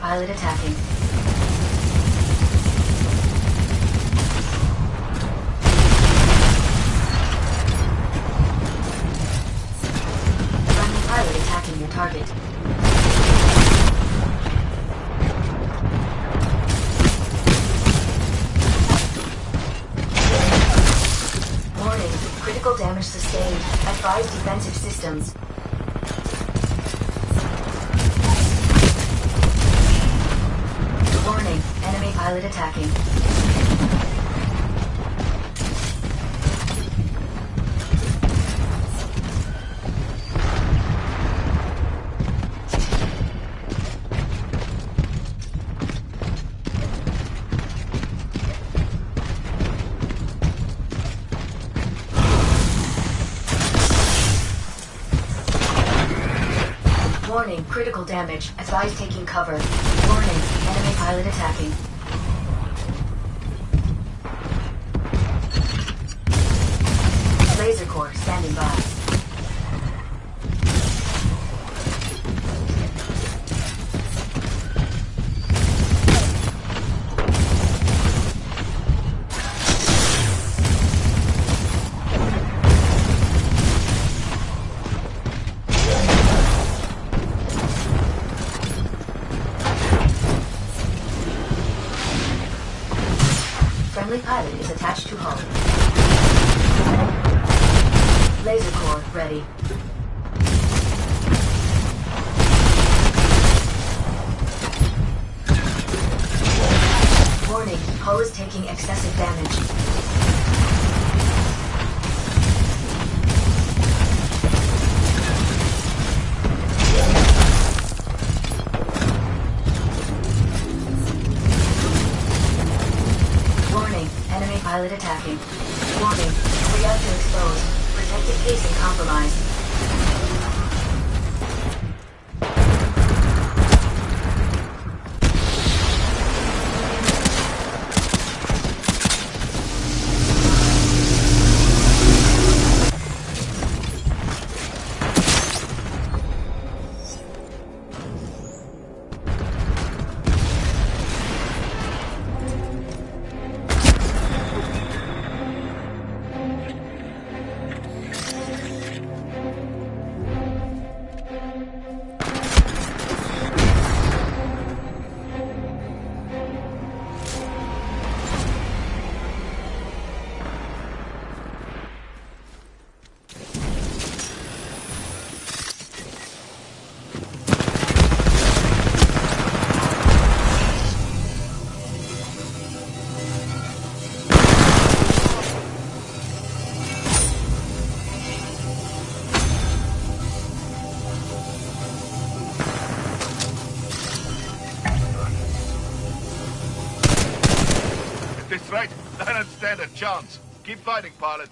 pilot attacking. Friendly pilot attacking your target. Warning, critical damage sustained. Advise defensive systems. Warning, enemy pilot attacking. Warning, critical damage. Advise taking cover. Warning, enemy pilot attacking. Laser core standing by. Friendly pilot is attached to hull. Laser core ready. Warning, hull is taking excessive damage. Warning, enemy pilot attacking. Warning, reactor exposed. Protected casing compromised. This right, I don't stand a chance. Keep fighting, pilot.